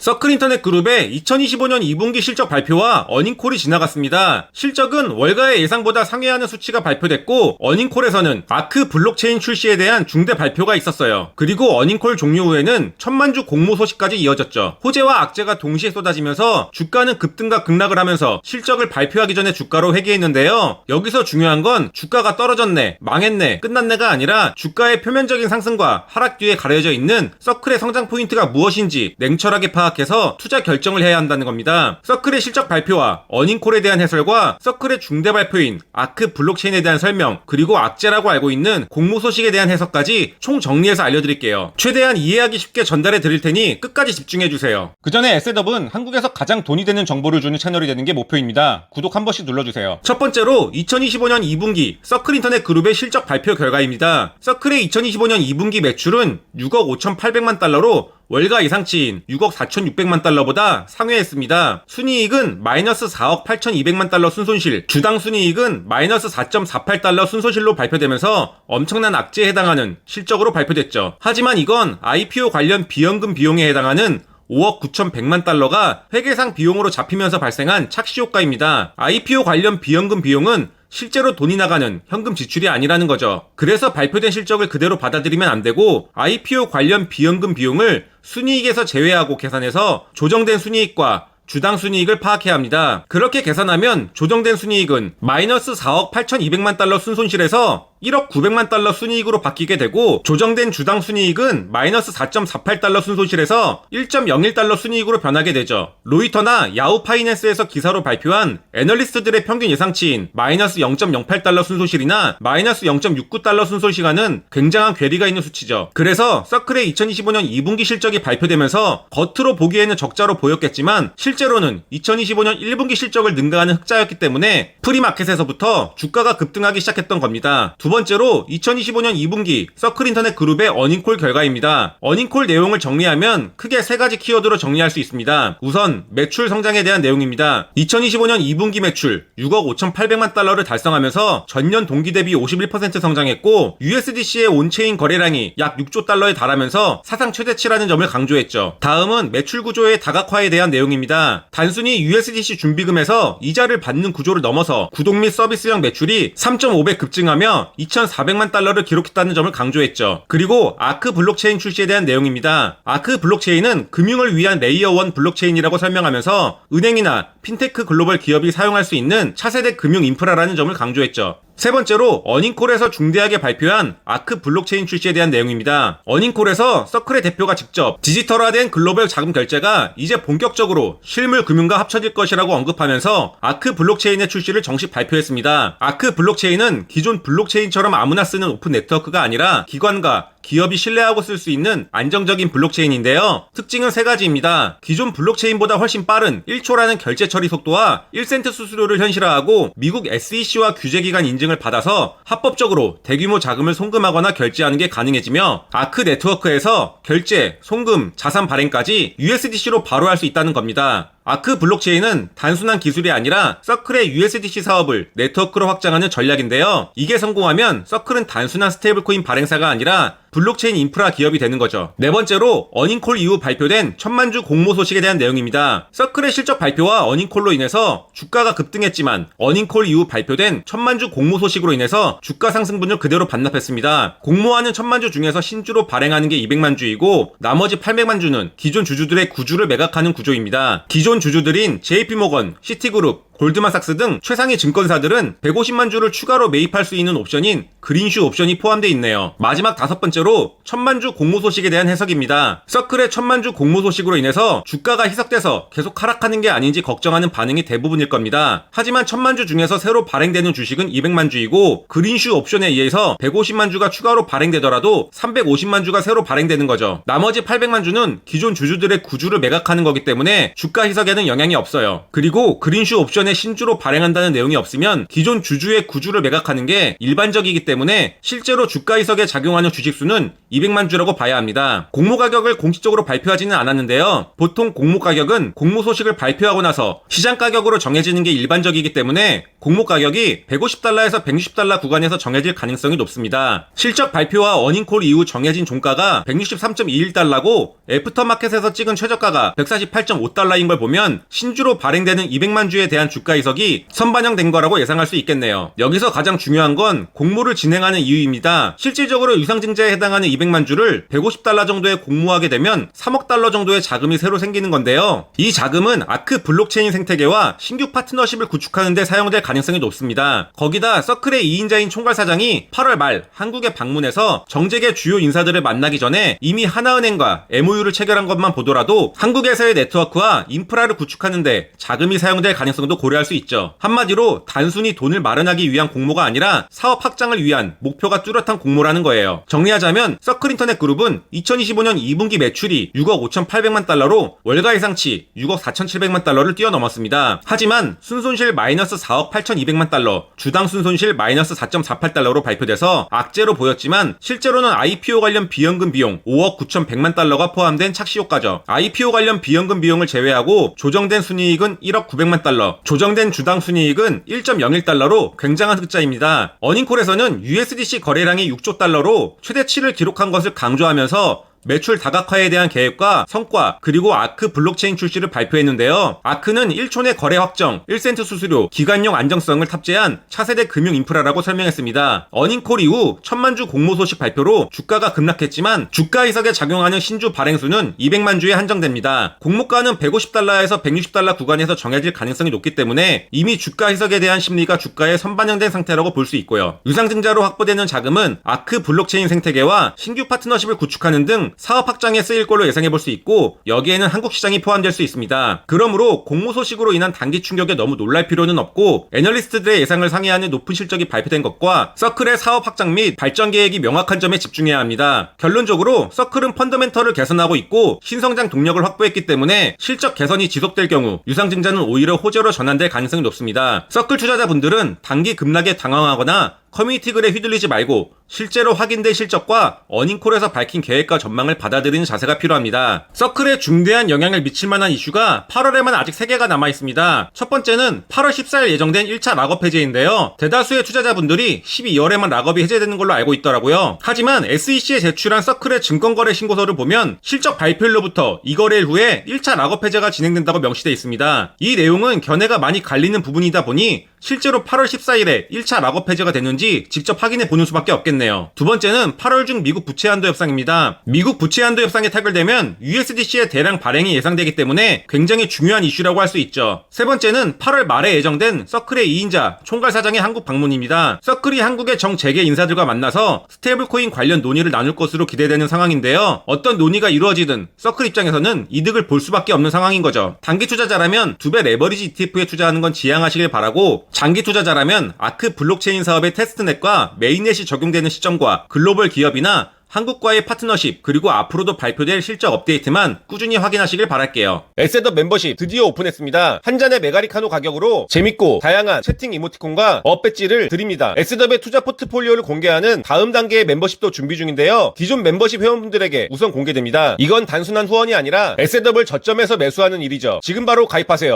서클인터넷 그룹의 2025년 2분기 실적 발표와 어닝콜이 지나갔습니다. 실적은 월가의 예상보다 상회하는 수치가 발표됐고, 어닝콜에서는 아크 블록체인 출시에 대한 중대 발표가 있었어요. 그리고 어닝콜 종료 후에는 1000만주 공모 소식까지 이어졌죠. 호재와 악재가 동시에 쏟아지면서 주가는 급등과 급락을 하면서 실적을 발표하기 전에 주가로 회귀했는데요. 여기서 중요한 건 주가가 떨어졌네, 망했네, 끝났네가 아니라 주가의 표면적인 상승과 하락 뒤에 가려져 있는 서클의 성장 포인트가 무엇인지 냉철하게 파악해서 투자 결정을 해야 한다는 겁니다. 서클의 실적 발표와 어닝콜에 대한 해설과 서클의 중대 발표인 아크 블록체인에 대한 설명, 그리고 악재라고 알고 있는 공모 소식에 대한 해석까지 총 정리해서 알려드릴게요. 최대한 이해하기 쉽게 전달해 드릴 테니 끝까지 집중해주세요. 그 전에 에셋업은 한국에서 가장 돈이 되는 정보를 주는 채널이 되는 게 목표입니다. 구독 한 번씩 눌러주세요. 첫 번째로 2025년 2분기 서클인터넷 그룹의 실적 발표 결과입니다. 서클의 2025년 2분기 매출은 6억 5,800만 달러로 월가 예상치인 6억 4,600만 달러보다 상회했습니다. 순이익은 마이너스 4억 8,200만 달러 순손실, 주당 순이익은 마이너스 4.48달러 순손실로 발표되면서 엄청난 악재에 해당하는 실적으로 발표됐죠. 하지만 이건 IPO 관련 비연금 비용에 해당하는 5억 9,100만 달러가 회계상 비용으로 잡히면서 발생한 착시효과입니다. IPO 관련 비연금 비용은 실제로 돈이 나가는 현금 지출이 아니라는 거죠. 그래서 발표된 실적을 그대로 받아들이면 안 되고 IPO 관련 비연금 비용을 순이익에서 제외하고 계산해서 조정된 순이익과 주당 순이익을 파악해야 합니다. 그렇게 계산하면 조정된 순이익은 마이너스 4억 8,200만 달러 순손실에서 1억 900만 달러 순이익으로 바뀌게 되고, 조정된 주당 순이익은 마이너스 4.48달러 순손실에서 1.01달러 순이익으로 변하게 되죠. 로이터나 야후 파이낸스에서 기사로 발표한 애널리스트들의 평균 예상치인 마이너스 0.08달러 순손실이나 마이너스 0.69달러 순손실과는 굉장한 괴리가 있는 수치죠. 그래서 서클의 2025년 2분기 실적이 발표되면서 겉으로 보기에는 적자로 보였겠지만 실제로는 2025년 1분기 실적을 능가하는 흑자였기 때문에 프리마켓에서부터 주가가 급등하기 시작했던 겁니다. 두 번째로 2025년 2분기 서클인터넷 그룹의 어닝콜 결과입니다. 어닝콜 내용을 정리하면 크게 세 가지 키워드로 정리할 수 있습니다. 우선 매출 성장에 대한 내용입니다. 2025년 2분기 매출 6억 5,800만 달러를 달성하면서 전년 동기 대비 51% 성장했고, USDC의 온체인 거래량이 약 6조 달러에 달하면서 사상 최대치라는 점을 강조했죠. 다음은 매출 구조의 다각화에 대한 내용입니다. 단순히 USDC 준비금에서 이자를 받는 구조를 넘어서 구독 및 서비스형 매출이 3.5배 급증하며 2,400만 달러를 기록했다는 점을 강조했죠. 그리고 아크 블록체인 출시에 대한 내용입니다. 아크 블록체인은 금융을 위한 레이어 1 블록체인이라고 설명하면서 은행이나 핀테크 글로벌 기업이 사용할 수 있는 차세대 금융 인프라라는 점을 강조했죠. 세 번째로 어닝콜에서 중대하게 발표한 아크 블록체인 출시에 대한 내용입니다. 어닝콜에서 서클의 대표가 직접 디지털화된 글로벌 자금 결제가 이제 본격적으로 실물 금융과 합쳐질 것이라고 언급하면서 아크 블록체인의 출시를 정식 발표했습니다. 아크 블록체인은 기존 블록체인처럼 아무나 쓰는 오픈 네트워크가 아니라 기관과 기업이 신뢰하고 쓸 수 있는 안정적인 블록체인인데요. 특징은 세 가지입니다. 기존 블록체인보다 훨씬 빠른 1초라는 결제 처리 속도와 1센트 수수료를 현실화하고 미국 SEC와 규제기관 인증을 받아서 합법적으로 대규모 자금을 송금하거나 결제하는 게 가능해지며, 아크 네트워크에서 결제, 송금, 자산 발행까지 USDC로 바로 할 수 있다는 겁니다. 아크 블록체인은 단순한 기술이 아니라 서클의 USDC 사업을 네트워크로 확장하는 전략인데요. 이게 성공하면 서클은 단순한 스테이블코인 발행사가 아니라 블록체인 인프라 기업이 되는 거죠. 네 번째로 어닝콜 이후 발표된 1000만주 공모 소식에 대한 내용입니다. 서클의 실적 발표와 어닝콜로 인해서 주가가 급등했지만 어닝콜 이후 발표된 1000만주 공모 소식으로 인해서 주가 상승분을 그대로 반납했습니다. 공모하는 1000만주 중에서 신주로 발행하는 게 200만주이고 나머지 800만주는 기존 주주들의 구주를 매각하는 구조입니다. 기존 주주들인 JP모건, 시티그룹, 골드만삭스 등 최상위 증권사들은 150만 주를 추가로 매입할 수 있는 옵션인 그린슈 옵션이 포함되어 있네요. 마지막 다섯 번째로 1000만주 공모 소식에 대한 해석입니다. 서클의 1000만주 공모 소식으로 인해서 주가가 희석돼서 계속 하락하는 게 아닌지 걱정하는 반응이 대부분일 겁니다. 하지만 1000만주 중에서 새로 발행되는 주식은 200만주이고 그린슈 옵션에 의해서 150만주가 추가로 발행되더라도 350만주가 새로 발행되는 거죠. 나머지 800만주는 기존 주주들의 구주를 매각하는 거기 때문에 주가 희석에는 영향이 없어요. 그리고 그린슈 옵션에 전에 신주로 발행한다는 내용이 없으면 기존 주주의 구주를 매각하는 게 일반적이기 때문에 실제로 주가 이석에 작용하는 주식수는 200만 주라고 봐야 합니다. 공모 가격을 공식적으로 발표하지는 않았는데요. 보통 공모 가격은 공모 소식을 발표하고 나서 시장 가격으로 정해지는 게 일반적이기 때문에 공모 가격이 150달러에서 160달러 구간에서 정해질 가능성이 높습니다. 실적 발표와 어닝콜 이후 정해진 종가가 163.21달러고 애프터마켓에서 찍은 최저가가 148.5달러인 걸 보면 신주로 발행되는 200만 주에 대한 주가 이석이 선반영된 거라고 예상할 수 있겠네요. 여기서 가장 중요한 건 공모를 진행하는 이유입니다. 실질적으로 유상증자에 해당하는 200만 주를 150달러 정도에 공모하게 되면 3억 달러 정도의 자금이 새로 생기는 건데요. 이 자금은 아크 블록체인 생태계와 신규 파트너십을 구축하는 데 사용될 가능성이 높습니다. 거기다 서클의 2인자인 총괄사장이 8월 말 한국에 방문해서 정재계 주요 인사들을 만나기 전에 이미 하나은행과 MOU를 체결한 것만 보더라도 한국에서의 네트워크와 인프라를 구축하는데 자금이 사용될 가능성도 고려할 수 있죠. 한마디로 단순히 돈을 마련하기 위한 공모가 아니라 사업 확장을 위한 목표가 뚜렷한 공모라는 거예요. 정리하자면 서클인터넷 그룹은 2025년 2분기 매출이 6억 5,800만 달러로 월가 예상치 6억 4,700만 달러를 뛰어넘었습니다. 하지만 순손실 마이너스 4억 8,200만 달러, 주당 순손실 마이너스 4.48달러로 발표돼서 악재로 보였지만 실제로는 IPO 관련 비연금 비용 5억 9,100만 달러가 포함된 착시효과죠. IPO 관련 비연금 비용을 제외하고 조정된 순이익은 1억 900만 달러, 조정된 주당 순이익은 1.01달러로 굉장한 흑자입니다. 어닝콜에서는 USDC 거래량이 6조 달러로 최대치를 기록한 것을 강조하면서 매출 다각화에 대한 계획과 성과 그리고 아크 블록체인 출시를 발표했는데요. 아크는 1초 내 거래 확정, 1센트 수수료, 기간용 안정성을 탑재한 차세대 금융 인프라라고 설명했습니다. 어닝콜 이후 1000만 주 공모 소식 발표로 주가가 급락했지만 주가 이석에 작용하는 신주 발행수는 200만 주에 한정됩니다. 공모가는 150달러에서 160달러 구간에서 정해질 가능성이 높기 때문에 이미 주가 희석에 대한 심리가 주가에 선반영된 상태라고 볼 수 있고요. 유상증자로 확보되는 자금은 아크 블록체인 생태계와 신규 파트너십을 구축하는 등 사업 확장에 쓰일 걸로 예상해 볼 수 있고 여기에는 한국 시장이 포함될 수 있습니다. 그러므로 공모 소식으로 인한 단기 충격에 너무 놀랄 필요는 없고 애널리스트들의 예상을 상회하는 높은 실적이 발표된 것과 서클의 사업 확장 및 발전 계획이 명확한 점에 집중해야 합니다. 결론적으로 서클은 펀더멘털을 개선하고 있고 신성장 동력을 확보했기 때문에 실적 개선이 지속될 경우 유상증자는 오히려 호재로 전환될 가능성이 높습니다. 서클 투자자분들은 단기 급락에 당황하거나 커뮤니티 글에 휘둘리지 말고 실제로 확인된 실적과 어닝콜에서 밝힌 계획과 전망을 받아들이는 자세가 필요합니다. 서클에 중대한 영향을 미칠 만한 이슈가 8월에만 아직 3개가 남아있습니다. 첫 번째는 8월 14일 예정된 1차 락업 해제인데요. 대다수의 투자자분들이 12월에만 락업이 해제되는 걸로 알고 있더라고요. 하지만 SEC에 제출한 서클의 증권거래 신고서를 보면 실적 발표일로부터 2거래일 후에 1차 락업 해제가 진행된다고 명시되어 있습니다. 이 내용은 견해가 많이 갈리는 부분이다 보니 실제로 8월 14일에 1차 락업 해제가 됐는지 직접 확인해 보는 수밖에 없겠네요. 두 번째는 8월 중 미국 부채 한도 협상입니다. 미국 부채 한도 협상이 타결되면 USDC의 대량 발행이 예상되기 때문에 굉장히 중요한 이슈라고 할 수 있죠. 세 번째는 8월 말에 예정된 서클의 2인자 총괄사장의 한국 방문입니다. 서클이 한국의 정재계 인사들과 만나서 스테이블코인 관련 논의를 나눌 것으로 기대되는 상황인데요. 어떤 논의가 이루어지든 서클 입장에서는 이득을 볼 수밖에 없는 상황인 거죠. 단기 투자자라면 2배 레버리지 ETF에 투자하는 건 지양하시길 바라고 장기 투자자라면 아크 블록체인 사업의 테스트넷과 메인넷이 적용되는 시점과 글로벌 기업이나 한국과의 파트너십 그리고 앞으로도 발표될 실적 업데이트만 꾸준히 확인하시길 바랄게요. 에셋업 멤버십 드디어 오픈했습니다. 한 잔의 메가리카노 가격으로 재밌고 다양한 채팅 이모티콘과 업 배지를 드립니다. 에셋업의 투자 포트폴리오를 공개하는 다음 단계의 멤버십도 준비 중인데요. 기존 멤버십 회원분들에게 우선 공개됩니다. 이건 단순한 후원이 아니라 에셋업을 저점에서 매수하는 일이죠. 지금 바로 가입하세요.